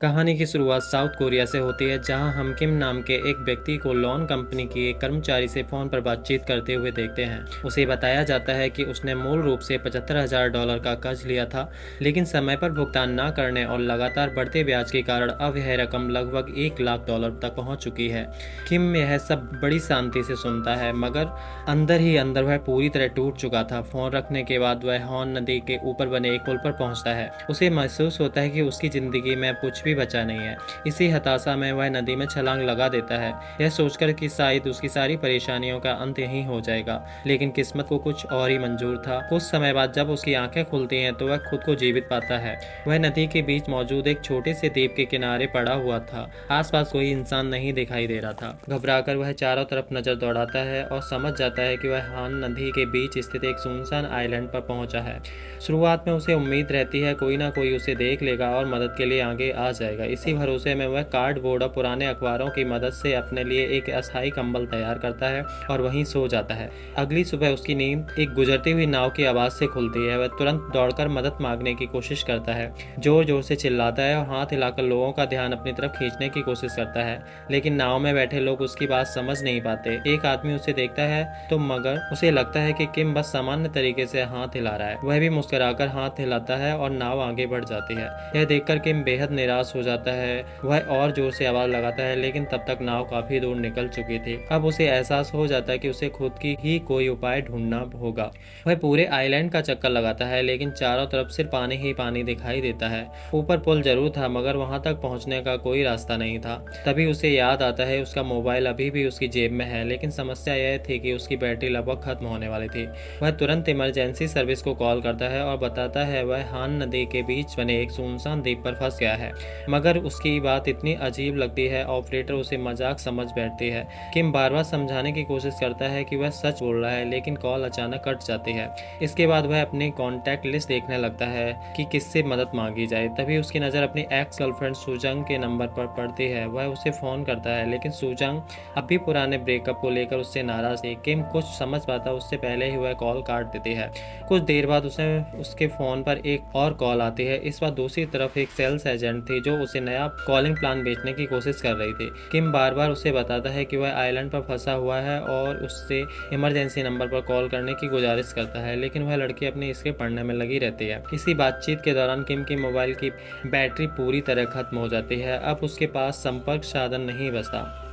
कहानी की शुरुआत साउथ कोरिया से होती है, जहां हम किम नाम के एक व्यक्ति को लोन कंपनी की एक कर्मचारी से फोन पर बातचीत करते हुए देखते हैं। उसे बताया जाता है कि उसने मूल रूप से $75,000 का कर्ज लिया था, लेकिन समय पर भुगतान न करने और लगातार बढ़ते ब्याज के कारण अब यह रकम लगभग $1 लाख तक पहुंच चुकी है। किम यह सब बड़ी शांति से सुनता है, मगर अंदर ही अंदर वह पूरी तरह टूट चुका था। फोन रखने के बाद वह हॉर्न नदी के ऊपर बने एक पुल पर पहुंचता है। उसे महसूस होता है कि उसकी जिंदगी में कुछ भी बचा नहीं है। इसी हताशा में वह नदी में छलांग लगा देता है, यह सोचकर कि शायद उसकी सारी परेशानियों का अंत यहीं हो जाएगा। लेकिन किस्मत को कुछ और ही मंजूर था। कुछ समय बाद जब उसकी आंखें खुलती हैं तो वह खुद को जीवित पाता है। वह नदी के बीच मौजूद एक छोटे से द्वीप के किनारे पड़ा हुआ था। आसपास कोई इंसान नहीं दिखाई दे रहा था। घबराकर वह चारों तरफ नजर दौड़ाता है और समझ जाता है कि वह हान नदी के बीच स्थित एक सुनसान आइलैंड पर पहुंचा है। शुरुआत में उसे उम्मीद रहती है कोई ना कोई उसे देख लेगा और मदद के लिए आगे आ जाएगा। इसी भरोसे में वह कार्डबोर्ड और पुराने अखबारों की मदद से अपने लिए एक अस्थायी कंबल तैयार करता है और वहीं सो जाता है। अगली सुबह उसकी नींद एक गुजरती हुई नाव की आवाज से खुलती है। वह तुरंत दौड़कर मदद मांगने की कोशिश करता है, जोर जोर से चिल्लाता है और हाथ हिलाकर लोगों का ध्यान अपनी तरफ खींचने की कोशिश करता है, लेकिन नाव में बैठे लोग उसकी बात समझ नहीं पाते। एक आदमी उसे देखता है तो मगर उसे लगता है कि किम बस सामान्य तरीके से हाथ हिला रहा है। वह भी मुस्कुराकर हाथ हिलाता है और नाव आगे बढ़ जाती है। यह देखकर किम बेहद निराश हो जाता है। वह और जोर से आवाज लगाता है, लेकिन तब तक नाव काफी दूर निकल चुकी थी। अब उसे एहसास हो जाता है कि उसे खुद की ही कोई उपाय ढूंढना होगा। वह पूरे आइलैंड का चक्कर लगाता है, लेकिन चारों तरफ सिर्फ पानी ही पानी दिखाई देता है। ऊपर पुल जरूर था, मगर वहां तक पहुंचने का कोई रास्ता नहीं था। तभी उसे याद आता है उसका मोबाइल अभी भी उसकी जेब में है, लेकिन समस्या यह थी कि उसकी बैटरी लगभग खत्म होने वाली थी। वह तुरंत इमरजेंसी सर्विस को कॉल करता है और बताता है वह हान नदी के बीच बने एक सुनसान द्वीप पर फंस गया है। मगर उसकी बात इतनी अजीब लगती है, ऑपरेटर उसे मजाक समझ बैठती है। किम बार बार समझाने की कोशिश करता है कि वह सच बोल रहा है, लेकिन कॉल अचानक कट जाती है। इसके बाद वह अपनी कॉन्टैक्ट लिस्ट देखने लगता है कि किससे मदद मांगी जाए। तभी उसकी नज़र अपनी एक्स गर्लफ्रेंड सुजंग के नंबर पर पड़ती है। वह उसे फोन करता है, लेकिन सुजंग अभी पुराने ब्रेकअप को लेकर उससे नाराज थी। किम कुछ समझ पाता उससे पहले ही वह कॉल काट देती है। कुछ देर बाद उसके फोन पर एक और कॉल आती है। इस बार दूसरी तरफ एक सेल्स एजेंट थी जो उसे नया कॉलिंग प्लान बेचने की कोशिश कर रही थी। किम बार बार उसे बताता है कि वह आइलैंड पर फंसा हुआ है और उससे इमरजेंसी नंबर पर कॉल करने की गुजारिश करता है, लेकिन वह लड़की अपनी स्क्रिप्ट पढ़ने में लगी रहती है। इसी बातचीत के दौरान किम की मोबाइल की बैटरी पूरी तरह खत्म हो जाती है। अब उसके पास संपर्क साधन नहीं बचता।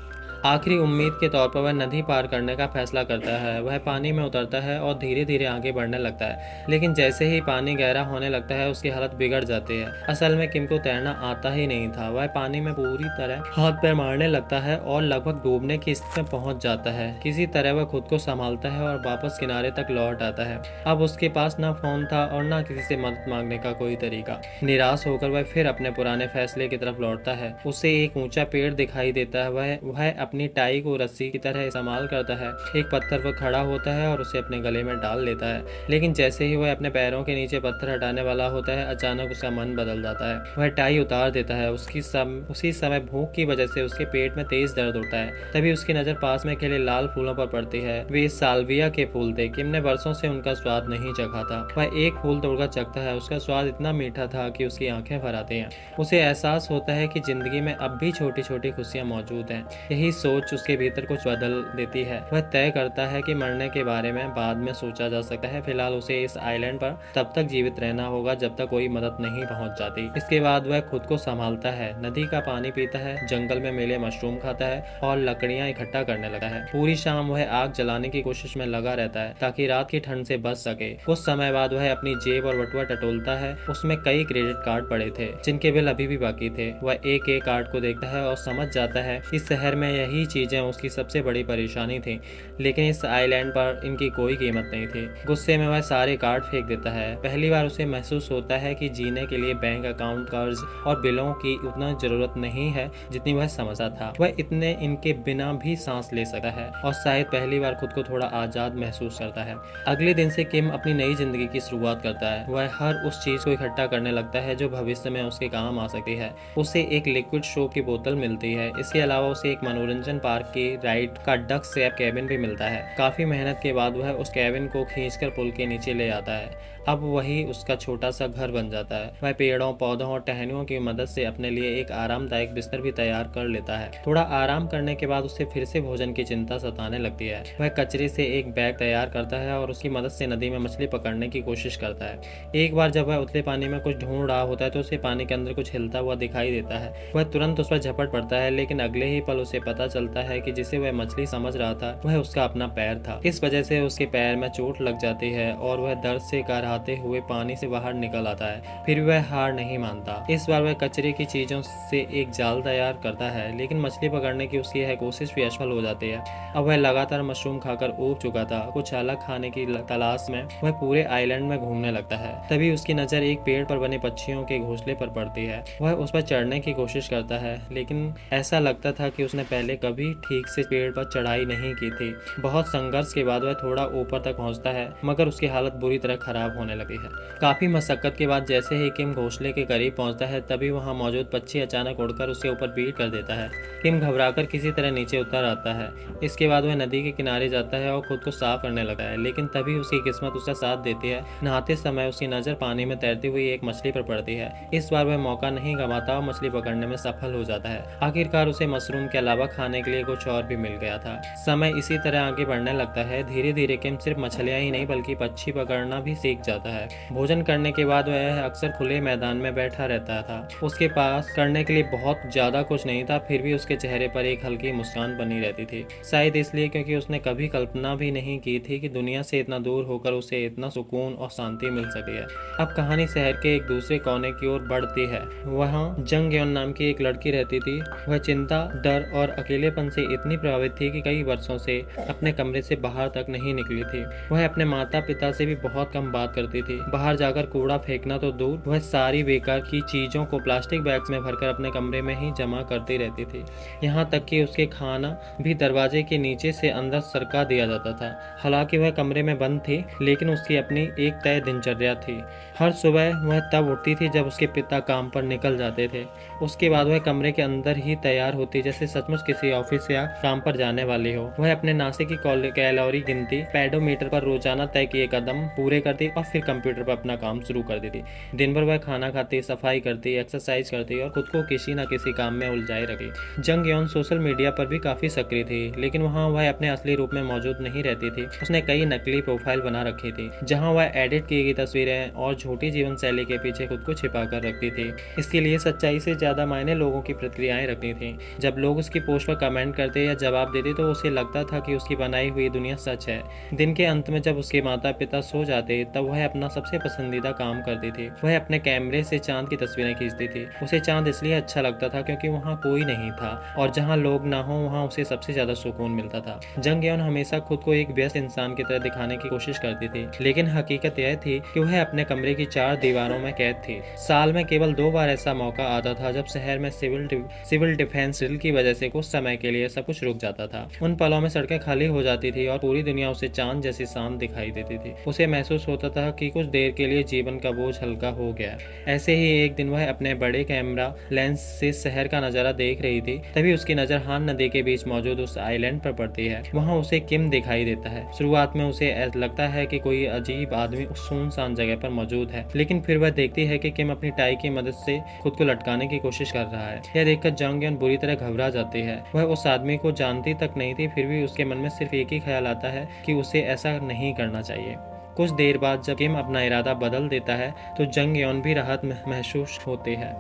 आखिरी उम्मीद के तौर पर वह नदी पार करने का फैसला करता है। वह पानी में उतरता है और धीरे धीरे आगे बढ़ने लगता है, लेकिन जैसे ही पानी गहरा होने लगता है उसकी हालत बिगड़ जाती है। असल में किम को तैरना आता ही नहीं था। वह पानी में पूरी तरह हाथ पैर मारने लगता है और लगभग डूबने की स्थिति में पहुंच जाता है। किसी तरह वह खुद को संभालता है और वापस किनारे तक लौट आता है। अब उसके पास ना फोन था और ना किसी से मदद मांगने का कोई तरीका। निराश होकर वह फिर अपने पुराने फैसले की तरफ लौटता है। उसे एक ऊंचा पेड़ दिखाई देता है। वह अपनी टाई को रस्सी की तरह इस्तेमाल करता है, एक पत्थर पर खड़ा होता है और उसे अपने गले में डाल लेता है। लेकिन जैसे ही वह अपने पैरों के नीचे पत्थर हटाने वाला होता है, अचानक उसका मन बदल जाता है। वह टाई उतार देता है। उसी समय भूख की वजह से उसके पेट में तेज दर्द होता है। तभी उसकी नजर पास में खिले लाल फूलों पर पड़ती है। वे साल्विया के फूल थे। किम ने बरसों से उनका स्वाद नहीं चखा था। वह एक फूल तोड़कर चखता है। उसका स्वाद इतना मीठा था कि उसकी आंखें भर आती हैं। उसे एहसास होता है कि जिंदगी में अब भी छोटी छोटी खुशियां मौजूद हैं। यही सोच उसके भीतर कुछ बदल देती है। वह तय करता है कि मरने के बारे में बाद में सोचा जा सकता है। फिलहाल उसे इस आइलैंड पर तब तक जीवित रहना होगा जब तक कोई मदद नहीं पहुंच जाती। इसके बाद वह खुद को संभालता है, नदी का पानी पीता है, जंगल में मिले मशरूम खाता है और लकड़ियां इकट्ठा करने लगा है। पूरी शाम वह आग जलाने की कोशिश में लगा रहता है ताकि रात की ठंड से बच सके। कुछ समय बाद वह अपनी जेब और बटुआ टटोलता है। उसमें कई क्रेडिट कार्ड पड़े थे जिनके बिल अभी भी बाकी थे। वह एक एक कार्ड को देखता है और समझ जाता है इस शहर में यही चीजें उसकी सबसे बड़ी परेशानी थी, लेकिन इस आइलैंड पर इनकी कोई कीमत नहीं थी। गुस्से में वह सारे कार्ड फेंक देता है। पहली बार उसे महसूस होता है कि जीने के लिए बैंक अकाउंट, कर्ज और बिलों की उतना जरूरत नहीं है जितनी वह समझता था। वह इतने इनके बिना भी सांस ले सकता है और शायद पहली बार खुद को थोड़ा आजाद महसूस करता है। अगले दिन से किम अपनी नई जिंदगी की शुरुआत करता है। वह हर उस चीज को इकट्ठा करने लगता है जो भविष्य में उसके काम आ सकती है। उसे एक लिक्विड शो की बोतल मिलती है। इसके अलावा उसे एक मनोरंजन एम्यूजमेंट पार्क की राइड का डक शेप केबिन भी मिलता है। काफी मेहनत के बाद वह उस केबिन को खींचकर पुल के नीचे ले आता है। अब वही उसका छोटा सा घर बन जाता है। वह पेड़ों, पौधों और टहनियों की मदद से अपने लिए एक आरामदायक बिस्तर भी तैयार कर लेता है। थोड़ा आराम करने के बाद उसे फिर से भोजन की चिंता सताने लगती है। वह कचरे से एक बैग तैयार करता है और उसकी मदद से नदी में मछली पकड़ने की कोशिश करता है। एक बार जब वह उतले पानी में कुछ ढूंढ रहा होता है तो उसे पानी के अंदर कुछ हिलता हुआ दिखाई देता है। वह तुरंत उस पर झपट पड़ता है, लेकिन अगले ही पल उसे पता चलता है कि जिसे वह मछली समझ रहा था वह उसका अपना पैर था। इस वजह से उसके पैर में चोट लग जाती है और वह दर्द से कराहते हुए पानी से बाहर निकल आता है। फिर वह हार नहीं मानता। इस बार वह कचरे की चीजों से एक जाल तैयार करता है, लेकिन मछली पकड़ने की उसकी यह कोशिश भी असफल हो जाती है। अब वह लगातार मशरूम खाकर ऊब चुका था। कुछ अलग खाने की तलाश में वह पूरे आइलैंड में घूमने लगता है। तभी उसकी नजर एक पेड़ पर बने पक्षियों के घोंसले पर पड़ती है। वह उस पर चढ़ने की कोशिश करता है, लेकिन ऐसा लगता था कि उसने पहले कभी ठीक से पेड़ पर चढ़ाई नहीं की थी। बहुत संघर्ष के बाद वह थोड़ा ऊपर तक पहुंचता है, मगर उसकी हालत बुरी तरह खराब होने लगी है। काफी मशक्कत के बाद जैसे ही किम घोंसले के करीब पहुंचता है, तभी वहां मौजूद पक्षी अचानक उड़कर उसके ऊपर बीट कर देता है। किम घबराकर किसी तरह नीचे उतर आता है। इसके बाद वह नदी के किनारे जाता है और खुद को साफ करने लगता है, लेकिन तभी उसकी किस्मत उसका साथ देती है। नहाते समय उसकी नजर पानी में तैरती हुई एक मछली पर पड़ती है। इस बार वह मौका नहीं गंवाता और मछली पकड़ने में सफल हो जाता है। आखिरकार उसे मशरूम के अलावा खाने के लिए कुछ और भी मिल गया था। समय इसी तरह आगे बढ़ने लगता है। धीरे धीरे किम सिर्फ मछलियां ही नहीं बल्कि पक्षी पकड़ना भी सीख जाता है। भोजन करने के बाद वह अक्सर खुले मैदान में बैठा रहता था। उसके पास करने के लिए बहुत ज्यादा कुछ नहीं था, फिर भी उसके चेहरे पर एक हल्की मुस्कान बनी रहती थी। शायद इसलिए क्योंकि उसने कभी कल्पना भी नहीं की थी कि दुनिया से इतना दूर होकर उसे इतना सुकून और शांति मिल सके। अब कहानी शहर के एक दूसरे कोने की ओर बढ़ती है। वहाँ जंग यौन नाम की एक लड़की रहती थी। वह चिंता, डर और अकेलेपन से इतनी प्रभावित थी कि कई वर्षों से अपने कमरे से बाहर तक नहीं निकली थी। वह अपने माता पिता से भी बहुत कम बात करती थी। बाहर जाकर कूड़ा फेंकना तो दूर, वह सारी बेकार की चीजों को प्लास्टिक बैग्स में भरकर अपने कमरे में ही जमा करती रहती थी। यहाँ तक कि उसके खाना भी दरवाजे के नीचे से अंदर सरका दिया जाता था। हालांकि वह कमरे में बंद थी, लेकिन उसकी अपनी एक तय दिनचर्या थी। हर सुबह वह तब उठती थी जब उसके पिता काम पर निकल जाते थे। उसके बाद वह कमरे के अंदर ही तैयार होती जैसे सचमुच किसी ऑफिस या काम पर जाने वाली हो। वह अपने नाश्ते की कैलोरी गिनती पेडोमीटर पर रोजाना तय किए कदम पूरे करती और फिर कंप्यूटर पर अपना काम शुरू कर देती। दिन भर वह खाना खाती, सफाई करती, एक्सरसाइज करती और खुद को किसी न किसी काम में उलझाए रखी। जंग यौन सोशल मीडिया पर भी काफी सक्रिय थी, लेकिन वहाँ वह अपने असली रूप में मौजूद नहीं रहती थी। उसने कई नकली प्रोफाइल बना रखी थी, जहाँ वह एडिट की गई तस्वीरें और झूठी जीवन शैली के पीछे खुद को छिपा कर रखती थी। इसके लिए सच्चाई से ज्यादा मायने लोगों की प्रतिक्रियाएं रखती थी। जब लोग उसकी पोस्ट पर कमेंट करते या जवाब देते तो उसे लगता था कि उसकी बनाई हुई दुनिया सच है। दिन के अंत में जब उसके माता पिता सो जाते तब वह अपना सबसे पसंदीदा काम करती थी। वह अपने कैमरे से चांद की तस्वीरें खींचती थी। उसे चांद इसलिए अच्छा लगता था क्योंकि वहाँ कोई नहीं था और जहाँ लोग ना हो वहाँ उसे सबसे ज्यादा सुकून मिलता था। जंग यौन हमेशा खुद को एक व्यस्त इंसान की तरह दिखाने की कोशिश करती थी, लेकिन हकीकत यह थी कि वह अपने कमरे की 4 दीवारों में कैद थी। साल में केवल 2 बार ऐसा मौका आता था जब शहर में सिविल डिफेंस ड्रिल की वजह से कुछ समय के लिए सब कुछ रुक जाता था। उन पलों में सड़कें खाली हो जाती थी और पूरी दुनिया उसे चांद जैसी शांत दिखाई देती थी। उसे महसूस होता था कि कुछ देर के लिए जीवन का बोझ हल्का हो गया। ऐसे ही एक दिन वह अपने बड़े कैमरा लेंस से शहर का नजारा देख रही थी, तभी उसकी नजर हान नदी के बीच मौजूद उस आइलैंड पर पड़ती है। वहाँ उसे किम दिखाई देता है। शुरुआत में उसे लगता है कि कोई अजीब आदमी उस सुनसान जगह पर मौजूद है, लेकिन फिर वह देखती है कि किम अपनी टाई की मदद से खुद को लटकाने की कोशिश कर रहा है। यह देखकर जंग यौन बुरी तरह घबरा जाती है। वह उस आदमी को जानती तक नहीं थी, फिर भी उसके मन में सिर्फ एक ही ख्याल आता है कि उसे ऐसा नहीं करना चाहिए। कुछ देर बाद जब किम अपना इरादा बदल देता है तो जंग यौन भी राहत महसूस होती है।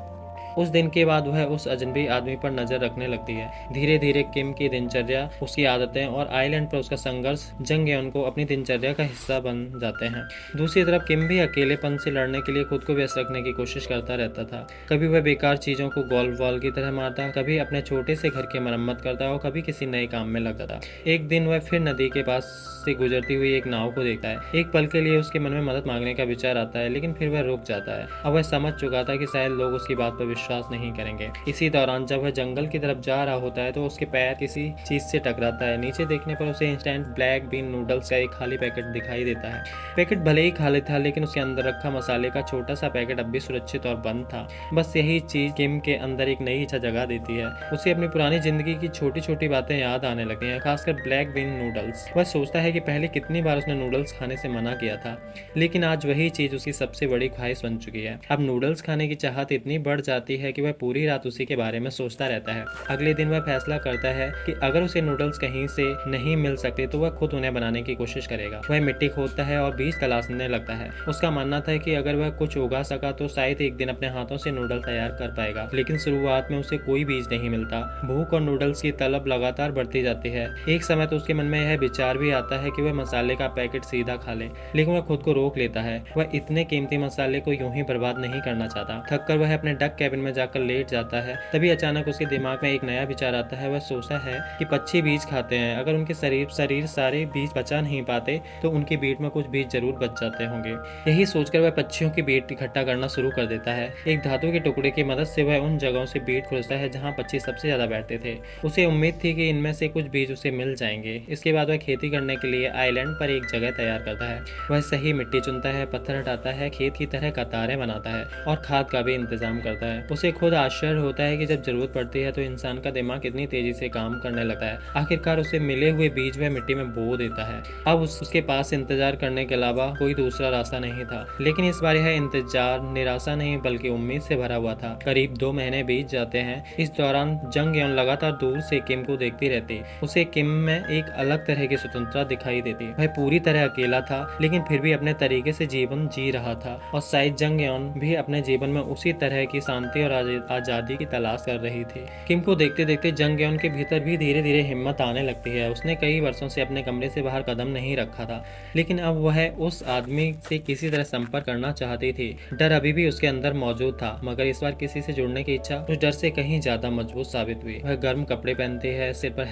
उस दिन के बाद वह उस अजनबी आदमी पर नजर रखने लगती है। धीरे धीरे किम की दिनचर्या, उसकी आदतें और आइलैंड पर उसका संघर्ष जंग यौन को अपनी दिनचर्या का हिस्सा बन जाते हैं। दूसरी तरफ किम भी अकेलेपन से लड़ने के लिए खुद को व्यस्त रखने की कोशिश करता रहता था। कभी वह बेकार चीजों को गोल्फ बॉल की तरह मारता, कभी अपने छोटे से घर की मरम्मत करता और कभी किसी नए काम में लग जाता। एक दिन वह फिर नदी के पास से गुजरती हुई एक नाव को देखता है। एक पल के लिए उसके मन में मदद मांगने का विचार आता है, लेकिन फिर वह रुक जाता है। अब वह समझ चुका था कि शायद लोग उसकी बात पर विश्वास विश्वास नहीं करेंगे। इसी दौरान जब वह जंगल की तरफ जा रहा होता है तो उसके पैर किसी चीज से टकराता है। नीचे देखने पर उसे इंस्टेंट ब्लैक बीन नूडल्स का एक खाली पैकेट दिखाई देता है। पैकेट भले ही खाली था, लेकिन उसके अंदर रखा मसाले का छोटा सा पैकेट अब भी सुरक्षित और बंद था। बस यही चीज किम के अंदर एक नई इच्छा जगा देती है। उसे अपनी पुरानी जिंदगी की छोटी छोटी बातें याद आने लगती हैं, खासकर ब्लैक बीन नूडल्स। वह सोचता है कि पहले कितनी बार उसने नूडल्स खाने से मना किया था, लेकिन आज वही चीज उसकी सबसे बड़ी ख्वाहिश बन चुकी है। अब नूडल्स खाने की चाहत इतनी बढ़ जाती है कि वह पूरी रात उसी के बारे में सोचता रहता है। अगले दिन वह फैसला करता है कि अगर उसे नूडल्स कहीं से नहीं मिल सकते तो वह खुद उन्हें बनाने की कोशिश करेगा। वह मिट्टी खोदता है और बीज तलाशने लगता है। उसका मानना था कि अगर वह कुछ उगा सका तो शायद एक दिन अपने हाथों से नूडल तैयार कर पाएगा, लेकिन शुरुआत में उसे कोई बीज नहीं मिलता। भूख और नूडल्स की तलब लगातार बढ़ती जाती है। एक समय तो उसके मन में यह विचार भी आता है कि वह मसाले का पैकेट सीधा खा ले, लेकिन वह खुद को रोक लेता है। वह इतने कीमती मसाले को यूं ही बर्बाद नहीं करना चाहता। थककर वह अपने डक कैबिन में जाकर लेट जाता है। तभी अचानक उसके दिमाग में एक नया विचार आता है। वह सोचता है कि पक्षी बीज खाते हैं, अगर उनके शरीर सारे बीज बचा नहीं पाते तो उनकी बीट में कुछ बीज जरूर बच जाते होंगे। यही सोचकर वह पक्षियों की बीट इकट्ठा करना शुरू कर देता है। एक धातु के टुकड़े की मदद से वह उन जगहों से बीट खोजता है जहाँ पक्षी सबसे ज्यादा बैठते थे। उसे उम्मीद थी कि इनमें से कुछ बीज उसे मिल जाएंगे। इसके बाद वह खेती करने के लिए आइलैंड पर एक जगह तैयार करता है। वह सही मिट्टी चुनता है, पत्थर हटाता है, खेत की तरह कतारें बनाता है और खाद का भी इंतजाम करता है। उसे खुद आश्चर्य होता है कि जब जरूरत पड़ती है तो इंसान का दिमाग इतनी तेजी से काम करने लगता है। आखिरकार उसे मिले हुए बीज वह मिट्टी में बो देता है। अब उसके पास इंतजार करने के अलावा कोई दूसरा रास्ता नहीं था, लेकिन इस बार यह इंतजार निराशा नहीं बल्कि उम्मीद से भरा हुआ था। करीब 2 महीने बीत जाते हैं। इस दौरान जंग यौन लगातार दूर से किम को देखती रहती। उसे किम में एक अलग तरह की स्वतंत्रता दिखाई देती। वह पूरी तरह अकेला था, लेकिन फिर भी अपने तरीके से जीवन जी रहा था और शायद जंग यौन भी अपने जीवन में उसी तरह की शांति और आजादी की तलाश कर रही थी। किम को देखते देखते जंग यौन के भीतर भी धीरे धीरे हिम्मत आने लगती है। उसने कई वर्षों से अपने कमरे से बाहर कदम नहीं रखा था, लेकिन अब वह उस आदमी से किसी तरह संपर्क करना चाहती थी। डर अभी भी उसके अंदर मौजूद था, मगर इस बार किसी से जुड़ने की इच्छा उस डर से कहीं ज्यादा मजबूत साबित हुई। वह गर्म कपड़े पहनती है, सिर पर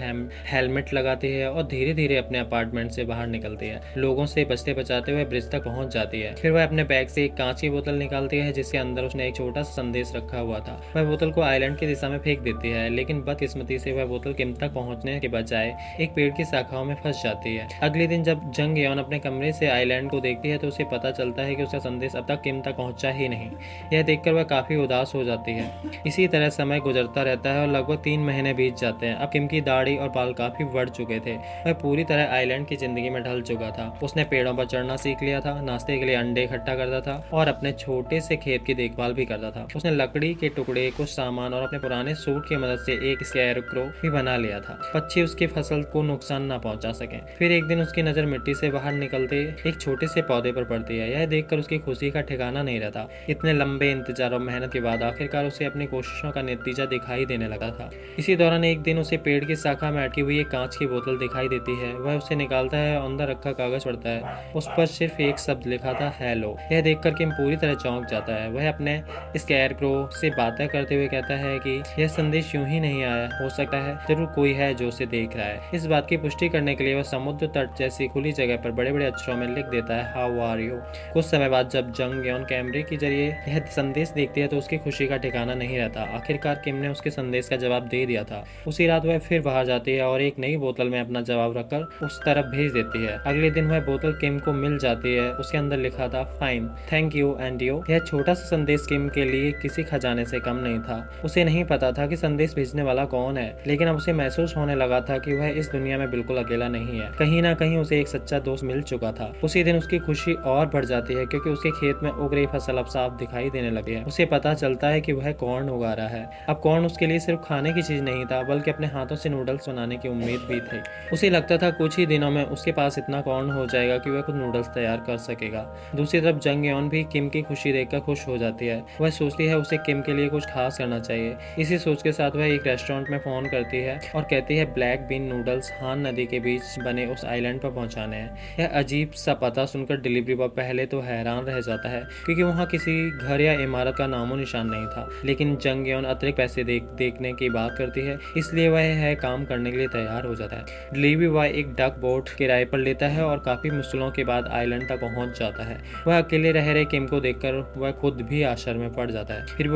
हेलमेट लगाती है और धीरे धीरे अपने अपार्टमेंट से बाहर निकलती है। लोगों से बचते बचाते हुए ब्रिज तक पहुंच जाती है। फिर वह अपने बैग से एक कांच की बोतल निकालती है जिसके अंदर उसने एक छोटा सा संदेश रखा हुआ था। वह बोतल को आइलैंड की दिशा में फेंक देती है, लेकिन बदकिस्मती से वह बोतल किम तक पहुंचने के बजाय एक पेड़ की शाखाओं में फंस जाती है। अगले दिन जब जंग यौन अपने कमरे से आइलैंड को देखती है तो उसे पता चलता है कि उसका संदेश अब तक किम तक पहुंचा ही नहीं। यह देखकर वह काफी उदास हो जाती है। इसी तरह समय गुजरता रहता है और लगभग 3 महीने बीत जाते हैं। अब किम की दाढ़ी और बाल काफी बढ़ चुके थे। वह पूरी तरह आइलैंड की जिंदगी में ढल चुका था। उसने पेड़ों पर चढ़ना सीख लिया था, नाश्ते के लिए अंडे इकट्ठा करता था और अपने छोटे से खेत की देखभाल भी करता था। उसने लकड़ी के टुकड़े, कुछ सामान और अपने पुराने सूट की मदद से एक स्कैरक्रो भी बना लिया था। पक्षी उसकी फसल को नुकसान न पहुंचा सके। फिर एक दिन उसकी नजर मिट्टी से बाहर निकलते एक छोटे से पौधे पर पड़ती है। यह देखकर उसकी खुशी का ठिकाना नहीं रहता। इतने लंबे इंतजार और मेहनत के बाद आखिरकार उसे अपनी कोशिशों का नतीजा दिखाई देने लगा था। इसी दौरान एक दिन उसे पेड़ की शाखा में अटकी हुई एक कांच की बोतल दिखाई देती है। वह उसे निकालता है और अंदर रखा कागज पढ़ता है। उस पर सिर्फ एक शब्द लिखा था, हेलो। यह देखकर किम पूरी तरह चौंक जाता है। वह अपने स्कैरक्रो से बातें करते हुए कहता है कि यह संदेश यूं ही नहीं आया, हो सकता है जरूर कोई है जो उसे देख रहा है। इस बात की पुष्टि करने के लिए वह समुद्र तट जैसी खुली जगह पर बड़े बड़े अक्षरों में लिख देता है, हाउ आर यू। कुछ समय बाद जब जंग यौन कैमरे के जरिए यह संदेश देखती है तो उसकी खुशी का ठिकाना नहीं रहता। आखिरकार किम ने उसके संदेश का जवाब दे दिया था। उसी रात वह फिर बाहर जाती है और एक नई बोतल में अपना जवाब रखकर उस तरफ भेज देती है। अगले दिन वह बोतल किम को मिल जाती है। उसके अंदर लिखा था, fine, thank you and you. यह छोटा सा संदेश किम के लिए किसी खजाने से कम नहीं था। उसे नहीं पता था कि संदेश भेजने वाला कौन है, लेकिन अब उसे महसूस होने लगा था कि वह इस दुनिया में बिल्कुल अकेला नहीं है। कहीं ना कहीं उसे एक सच्चा दोस्त मिल चुका था। उसी दिन उसकी खुशी और बढ़ जाती है क्योंकि उसके खेत में उग रही फसल अब साफ दिखाई देने लगी है। उसे पता चलता है कि वह कॉर्न उगा रहा है। अब कॉर्न उसके लिए सिर्फ खाने की चीज नहीं था, बल्कि अपने हाथों से नूडल्स बनाने की उम्मीद भी थी। उसे लगता था कुछ ही दिनों में उसके पास इतना कॉर्न हो जाएगा कि वह खुद नूडल्स तैयार कर सकेगा। दूसरी तरफ जंग यौन भी किम की खुशी देखकर खुश हो जाती है। वह सोचती है उसे किम के लिए कुछ खास करना चाहिए। इसी सोच के साथ वह एक रेस्टोरेंट में फोन करती है और कहती है ब्लैक बीन नूडल्स हान नदी के बीच बने उस आइलैंड पर पहुंचाने हैं। यह अजीब सा पता सुनकर डिलीवरी बॉय पहले तो हैरान रह जाता है क्योंकि वहाँ किसी घर या इमारत का नामो निशान नहीं था, लेकिन जंग यौन अतिरिक्त पैसे देखने की बात करती है, इसलिए वह है काम करने के लिए तैयार हो जाता है। डिलीवरी बॉय एक डक बोट किराए पर लेता है और काफी मुश्किलों के बाद आइलैंड तक पहुंच जाता है। वह अकेले रह रहे किम को देखकर वह खुद भी आश्चर्य में पड़ जाता है। फिर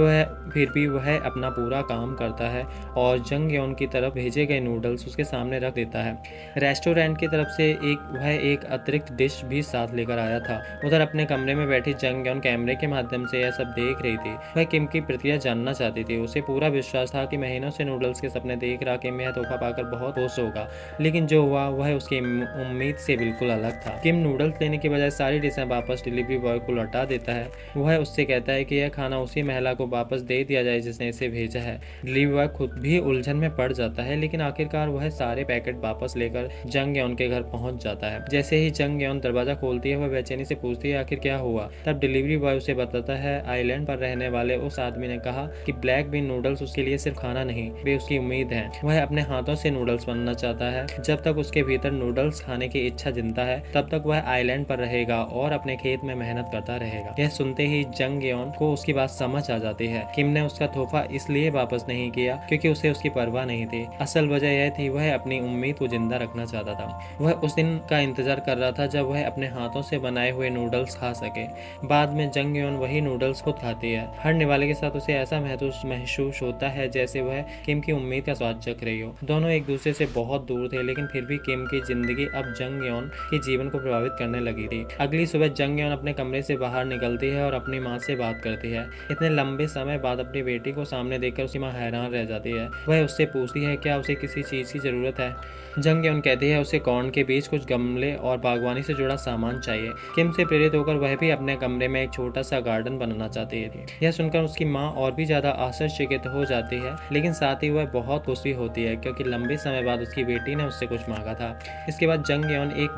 फिर भी वह अपना पूरा काम करता है और जंग यौन की तरफ भेजे गए नूडल्स उसके सामने रख देता है। रेस्टोरेंट की तरफ से वह एक अतिरिक्त डिश भी साथ लेकर आया था। उधर अपने कमरे में बैठी जंग यौन कैमरे के माध्यम से यह सब देख रही थी। वह किम की प्रतिक्रिया जानना चाहती थी। उसे पूरा विश्वास था कि महीनों से नूडल्स के सपने देख रहा किम यह तोहफा पाकर बहुत खुश होगा, लेकिन जो हुआ वह उसकी उम्मीद से बिल्कुल अलग था। किम नूडल्स लेने के बजाय सारी डिशें वापस डिलीवरी बॉय को लौटा देता है। वह उससे कहता है कि यह खाना उसी महिला को वापस दे दिया जाए जिसने इसे भेजा है। डिलीवरी बॉय खुद भी उलझन में पड़ जाता है, लेकिन आखिरकार वह सारे पैकेट वापस लेकर जंग यौन के घर पहुंच जाता है। जैसे ही जंग यौन दरवाजा खोलती है वह बेचैनी से पूछती है आखिर क्या हुआ। तब डिलीवरी बॉय उसे बताता है आइलैंड पर रहने वाले उस आदमी ने कहा कि ब्लैक बीन नूडल्स उसके लिए सिर्फ खाना नहीं, वे उसकी उम्मीद है। वह अपने हाथों से नूडल्स बनना चाहता है। जब तक उसके भीतर नूडल्स खाने की इच्छा जिंदा है तब तक वह आइलैंड पर रहेगा और अपने खेत में मेहनत करता रहेगा। यह सुनते ही जंग यौन को उसकी बात समझ आ जाती है। किम ने उसका तोहफा इसलिए वापस नहीं किया क्योंकि उसे उसकी परवाह नहीं थी। असल वजह यह थी वह अपनी उम्मीद को जिंदा रखना चाहता था। वह उस दिन का इंतजार कर रहा था जब वह अपने हाथों से बनाए हुए नूडल्स खा सके। बाद में जंग यौन वही नूडल्स खुद खाती है। हर निवाले के साथ उसे ऐसा महसूस होता है जैसे वह किम की उम्मीद का स्वाद चख रही हो। दोनों एक दूसरे से बहुत दूर थे, लेकिन फिर भी किम की जिंदगी अब जंग यौन के जीवन को प्रभावित करने लगी थी। अगली सुबह जंग यौन अपने कमरे से बाहर निकलती है और अपनी माँ से बात करती है। इतने लंबे समय बाद अपनी बेटी को सामने देखकर उसकी माँ हैरान रह जाती है। वह उससे पूछती है क्या उसे किसी चीज की जरूरत है। जंग यौन कहती है उसे कॉर्न के बीच कुछ गमले और बागवानी से जुड़ा सामान चाहिए। किम से प्रेरित होकर वह भी अपने कमरे में एक छोटा सा गार्डन बनाना चाहती थी। यह सुनकर उसकी माँ और भी ज्यादा आश्चर्यचकित हो जाती है, लेकिन साथ ही वह बहुत खुश भी होती है क्योंकि लंबे समय बाद उसकी बेटी ने उससे कुछ मांगा था। इसके बाद जंग यौन एक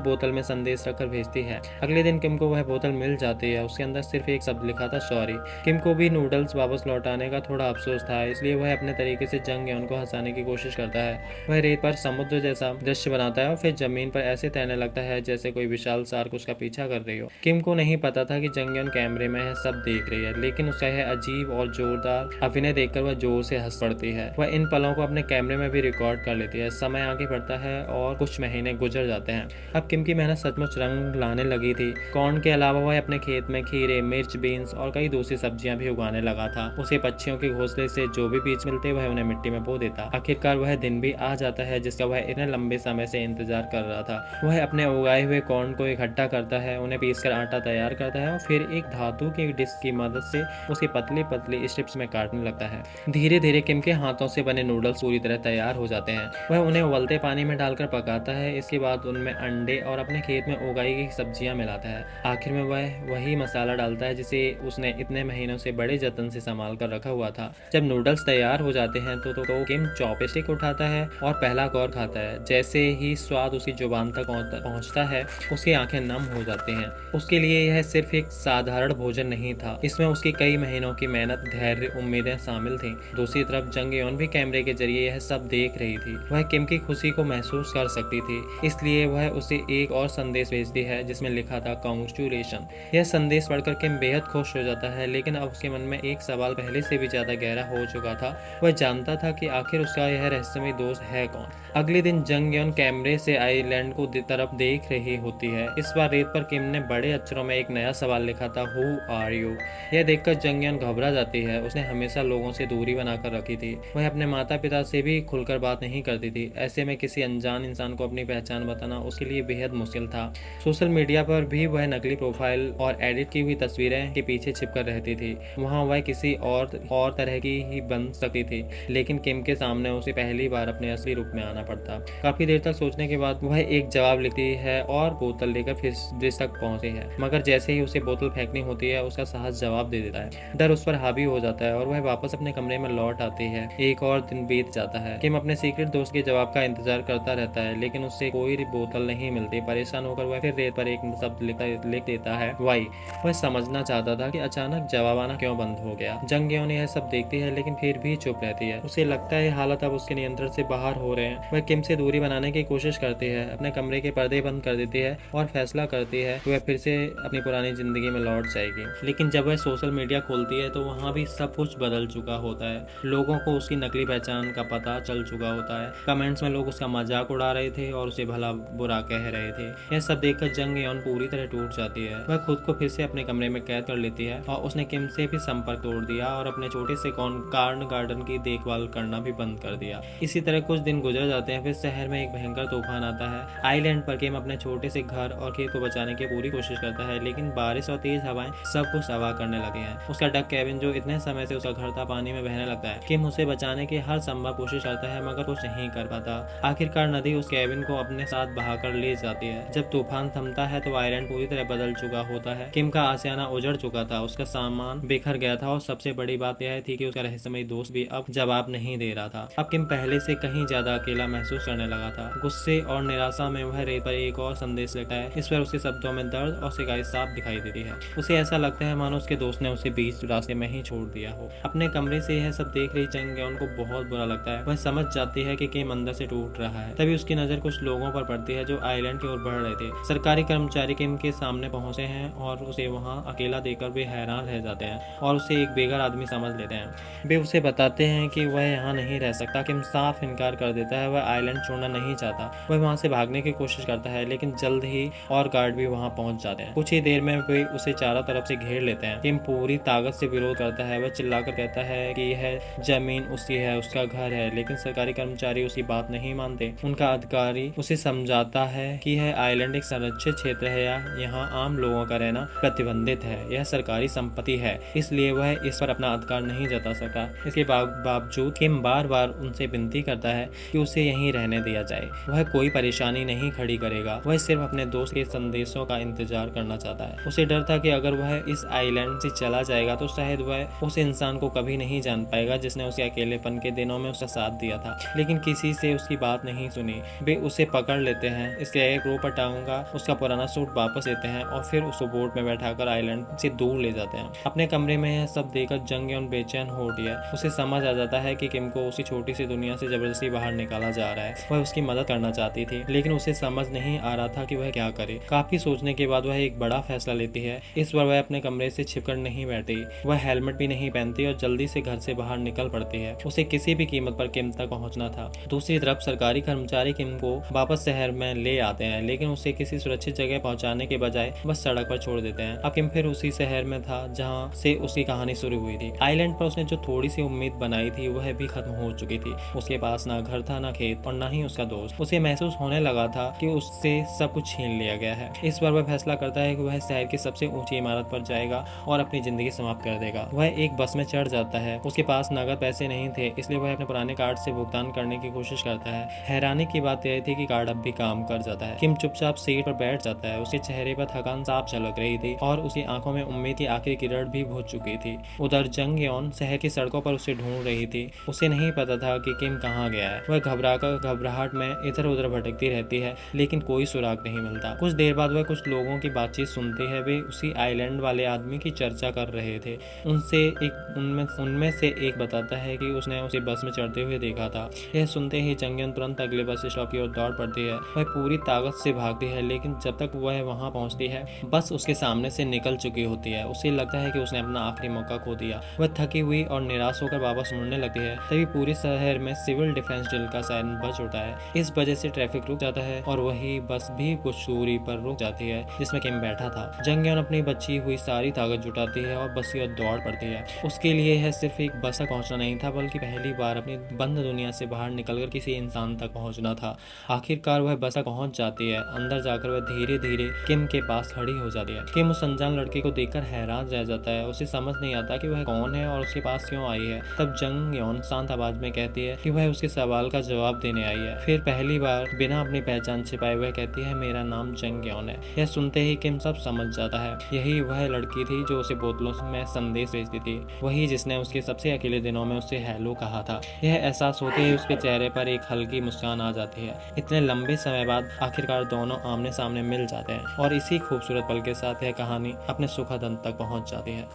बोतल में संदेश रखकर भेजती है। अगले दिन किम को वह बोतल मिल जाती है। उसके अंदर सिर्फ एक शब्द लिखा था सॉरी। किम को भी नूडल्स वापस लौटाने का थोड़ा अफसोस था, इसलिए वह अपने तरीके से जंग यौन को हंसाने की कोशिश करता है। वह रेत पर समुद्र जैसा दृश्य बनाता है और फिर जमीन पर ऐसे तैरने लगता है जैसे कोई विशाल शार्क उसका पीछा कर रही हो। किम को नहीं पता था कि जंग यौन कैमरे में है सब देख रही है, लेकिन उसका यह अजीब और जोरदार अभिनय देखकर वह जोर से हंस पड़ती है। वह इन पलों को अपने कैमरे में भी रिकॉर्ड कर लेती है। समय आगे बढ़ता है और कुछ महीने गुजर जाते हैं। अब किम की मेहनत सचमुच रंग लाने लगी थी। कॉर्न के अलावा वह अपने खेत में खीरे, मिर्च, बीन्स और कई दूसरी सब्जियां भी उगाने लगा था। उसे पक्षियों के घोंसले से जो भी बीज मिलते वह उन्हें मिट्टी में बो देता। आखिरकार वह दिन भी आ जाता है जिसका वह इतने लंबे समय से इंतजार कर रहा था। वह अपने उगाए हुए कॉर्न को इकट्ठा करता है, उन्हें पीसकर आटा तैयार करता है और फिर एक धातु की डिस्क की मदद से उसकी पतली पतली स्ट्रिप्स में काटने लगता है। धीरे धीरे किम के हाथों से बने नूडल्स पूरी तरह तैयार हो जाते हैं। वह उन्हें उबलते पानी में डालकर पकाता है। इसके बाद उनमें अंडे और अपने खेत में उगाई गई सब्जियां मिलाता है। आखिर में वह वही मसाला डालता है जिसे उसने इतने महीनों से बड़े जतन से संभाल कर रखा हुआ था। जब नूडल्स तैयार हो जाते हैं तो किम चॉपस्टिक उठाता है और पहला कौर खाता है। जैसे ही स्वाद उसकी जुबान तक पहुंचता है उसकी आंखें नम हो जाती हैं। उसके लिए यह सिर्फ एक साधारण भोजन नहीं था, इसमें उसकी कई महीनों की मेहनत, धैर्य, उम्मीदें शामिल थी। दूसरी तरफ जंग यौन भी कैमरे के जरिए यह सब देख रही थी। वह किम की खुशी को महसूस कर सकती थी, इसलिए वह उसे एक और संदेश भेजती है जिसमें लिखा था कांग्रेचुलेशन। यह संदेश पढ़कर किम बेहद खुश हो जाता है, लेकिन अब उसके मन में एक सवाल पहले से भी ज्यादा गहरा हो चुका था। वह जानता था कि आखिर उसका यह रहस्यमय दोस्त है कौन। अगले दिन जंग यौन कैमरे से आइलैंड को तरफ देख रही होती है। इस बार रेत पर किम ने बड़े अक्षरों में एक नया सवाल लिखा था, हु आर यू। यह देखकर जंग यौन घबरा जाती है। उसने हमेशा लोगों से दूरी बनाकर रखी थी। वह अपने माता पिता से भी खुलकर बात नहीं करती थी। ऐसे में किसी अनजान इंसान को अपनी पहचान बताना उसके लिए बेहद मुश्किल था। सोशल मीडिया पर भी वह नकली प्रोफाइल और एडिट की हुई तस्वीरें के पीछे छिपकर रहती थी। वहाँ वह किसी और तरह की ही बन सकती थी, लेकिन किम के सामने उसे पहली बार अपने असली रूप में आना पड़ता। काफी देर तक सोचने के बाद वह एक जवाब लिखती है और बोतल लेकर फिर ब्रिज तक पहुंचती है, मगर जैसे ही उसे बोतल फेंकनी होती है उसका साहस जवाब दे देता है। डर उस पर हावी हो जाता है और वह वापस अपने कमरे में लौट आती है। एक और दिन बीत जाता है। किम अपने सीक्रेट दोस्त के जवाब का इंतजार करता रहता है, लेकिन उससे कोई बोतल नहीं मिलती। परेशान होकर वह फिर रेत पर एक शब्द लिख देता है, वाई। वह समझना चाहता था कि अचानक जवाब आना क्यों बंद हो गया। जंग यौन यह सब देखती है, लेकिन फिर भी चुप रहती है। उसे लगता है हालात अब उसके नियंत्रण से बाहर हो रहे हैं। वह किम से दूरी बनाने की कोशिश करती है, अपने कमरे के पर्दे बंद कर देती है और फैसला करती है कि वह फिर से अपनी पुरानी जिंदगी में लौट जाएगी। लेकिन जब वह सोशल मीडिया खोलती है तो वहाँ भी सब कुछ बदल चुका होता है। लोगों को उसकी नकली पहचान का पता चल चुका होता है। कमेंट्स में लोग उसका मजाक उड़ा रहे थे और उसे भला बुरा कह रहे थे। यह सब देखकर जंग यौन पूरी तरह टूट जाती है। वह खुद को फिर से अपने कमरे में कैद कर लेती है और उसने किम से भी संपर्क तोड़ दिया और अपने छोटे से कार्न गार्डन की देखभाल करना भी बंद कर दिया। इसी तरह कुछ दिन गुजर जाते हैं। फिर शहर में एक भयंकर तूफान आता है। आइलैंड पर किम अपने छोटे से घर और खेत को बचाने की पूरी कोशिश करता है, लेकिन बारिश और तेज हवाएं सब कुछ तबाह करने लगे हैं। उसका डक केविन, जो इतने समय से उसका घर था, पानी में बहने लगता है। किम उसे बचाने की हर संभव कोशिश करता है, मगर कुछ नहीं कर पाता। आखिरकार नदी उस केविन को अपने साथ बहाकर ले जाती है। जब तूफान थमता है तो आइलैंड पूरी तरह बदल चुका होता है। किम का आशियाना उजड़ चुका था, उसका सामान बिखर गया था और सबसे बड़ी बात यह थी कि उसका रहस्यमयी दोस्त भी अब जवाब नहीं दे रहा था। अब किम पहले से कहीं ज्यादा अकेला महसूस करने लगा था। गुस्से और निराशा में वह रेत पर एक और संदेश लिखता है। इस पर उसके शब्दों में दर्द और शिकायत साफ दिखाई देती है। उसे ऐसा लगता है मानो उसके दोस्त ने उसे बीच रास्ते में ही छोड़ दिया हो। अपने कमरे से यह सब देख रही जंग यौन को बहुत बुरा लगता है। वह समझ जाती है कि किम अंदर से टूट रहा है। तभी उसकी नजर कुछ लोगों पर पड़ती है जो आइलैंड की ओर बढ़ रहे थे। सरकारी कर्मचारी किम के सामने पहुंचे हैं और उसे वहां अकेला देखकर वे हैरान रह जाते हैं और उसे एक बेघर आदमी समझ लेते हैं। वे उसे बताते हैं कि वह यहाँ नहीं रह सकता। किम साफ इनकार कर देता है। वह आइलैंड छोड़ना नहीं चाहता। वह वहां से भागने की कोशिश करता है, लेकिन जल्द ही और गार्ड भी वहां पहुंच जाते हैं। कुछ ही देर में वे उसे चारों तरफ से घेर लेते हैं। किम पूरी ताकत से विरोध करता है। वह चिल्लाकर कहता है कि यह जमीन उसकी है, उसका घर है, लेकिन सरकारी कर्मचारी उसकी बात नहीं मानते। उनका अधिकारी उसे समझाता है कि यह आइलैंड एक संरक्षित क्षेत्र है या यहाँ आम लोगों का रहना प्रतिबंधित है। यह सरकारी संपत्ति है, इसलिए वह इस पर अपना अधिकार नहीं जता सकता। इसके बावजूद किम बार बार उनसे विनती करता है कि उसे यहीं रहने दिया जाए। वह कोई परेशानी नहीं खड़ी करेगा। वह सिर्फ अपने दोस्त के संदेशों का इंतजार करना चाहता है। उसे डर था कि अगर वह इस आइलैंड से चला जाएगा तो शायद वह उस इंसान को कभी नहीं जान पाएगा जिसने उसे अकेलेपन के दिनों में उसका साथ दिया था। लेकिन किसी से उसकी बात नहीं सुनी। वे उसे पकड़ लेते हैं, इसके एक रो पर टांगा उसका पुराना सूट वापस लेते हैं और फिर उसको बोट में बैठाकर आइलैंड से दूर ले जाते हैं। अपने कमरे में यह सब देखकर जंग यौन बेचैन हो उठी है। उसे समझ आ जाता है कि किम को उसी छोटी सी दुनिया से जबरदस्ती बाहर निकाला जा रहा है। वह उसकी मदद करना चाहती थी, लेकिन उसे समझ नहीं आ रहा था कि वह क्या करे। काफी सोचने के बाद वह एक बड़ा फैसला लेती है। इस बार वह अपने कमरे से छिपकर नहीं बैठती। वह हेलमेट भी नहीं पहनती और जल्दी से घर से बाहर निकल पड़ती है। उसे किसी भी कीमत पर किम तक पहुंचना था। दूसरी तरफ सरकारी कर्मचारी किम को वापस शहर में ले आते हैं, लेकिन उसे किसी सुरक्षित जगह पहुंचाने के बजाय बस सड़क पर छोड़ देते हैं। अब किम फिर उसी शहर में था जहां से उसकी कहानी शुरू हुई थी। आइलैंड पर उसने जो थोड़ी सी उम्मीद बनाई थी वह भी खत्म हो चुकी थी। उसके पास ना घर था, ना खेत और ना ही उसका दोस्त। उसे महसूस होने लगा था कि उससे सब कुछ छीन लिया गया है। इस बार वह फैसला करता है कि वह शहर की सबसे ऊंची इमारत पर जाएगा और अपनी जिंदगी समाप्त कर देगा। वह एक बस में चढ़ जाता है। उसके पास नगद पैसे नहीं थे, इसलिए वह अपने पुराने कार्ड से भुगतान करने की कोशिश करता है। हैरानी की बात यह थी कि कार्ड अब भी काम कर जाता है। किम चुपचाप सीट पर बैठ जाता है। उसके चेहरे पर थकान साफ झलक रही थी और उसकी आंखों में उम्मीद की आखिरी किरण भी बुझ चुकी थी। उधर जंग यौन शहर की सड़कों पर उसे ढूंढ रही थी। उसे नहीं पता था कि किम कहाँ गया है। वह घबराहट में इधर उधर भटकती रहती है, लेकिन कोई सुराग नहीं मिलता। कुछ देर बाद वह कुछ लोगों की बातचीत सुनती है। वे उसी आइलैंड वाले आदमी की चर्चा कर रहे थे। उनमें से एक बताता है कि उसने उसे बस में चढ़ते हुए देखा था। यह सुनते ही जंगयन तुरंत अगले बस स्टॉप की ओर दौड़ पड़ती है। वह पूरी ताकत से भागती है, लेकिन जब तक वह वहां पहुंचती है बस उसके सामने से निकल चुकी होती है। उसे लगता है कि उसने अपना आखिरी मौका खो दिया। वह थकी हुई और निराश होकर वापस मुड़ने लगती है। तभी पूरे शहर में सिविल डिफेंस ड्रिल का सायरन बज उठता है। इस वजह से ट्रैफिक रुक जाता है और वही बस भी कुछ दूरी पर रुक जाती है जिसमें किम बैठा था। जंगयन अपनी बची हुई सारी ताकत जुटाती है और बस की ओर दौड़ पड़ती है। उसके लिए यह सिर्फ एक बस तक पहुंचना नहीं था, बल्कि पहली बार अपनी बंद दुनिया से बाहर निकलकर किसी इंसान तक पहुंचना था। आखिरकार वह बस तक पहुंच जाती है। अंदर जाकर वह धीरे धीरे किम के पास खड़ी हो जाती है। किम उस अनजान लड़के को देखकर हैरान रह जाता है। उसे समझ नहीं आता कि वह कौन है और उसके पास क्यों आई है। तब जंग यौन शांत आवाज में कहती है कि वह उसके सवाल का जवाब देने आई है। फिर पहली बार बिना अपनी पहचान छिपाए वह कहती है, मेरा नाम जंग यौन है। यह सुनते ही किम सब समझ जाता है। यही वह लड़की थी जो उसे बोतलों में संदेश भेजती थी। वही जिसने उसके सबसे अकेले दिनों में उससे हेलो कहा था। यह एहसास होते ही उसके चेहरे पर एक हल्की मुस्कान आ जाती है। इतने लंबे समय बाद आखिरकार दोनों आमने सामने मिल जाते हैं और इसी खूबसूरत पल के साथ यह कहानी अपने सुखद अंत तक पहुंच जाती है।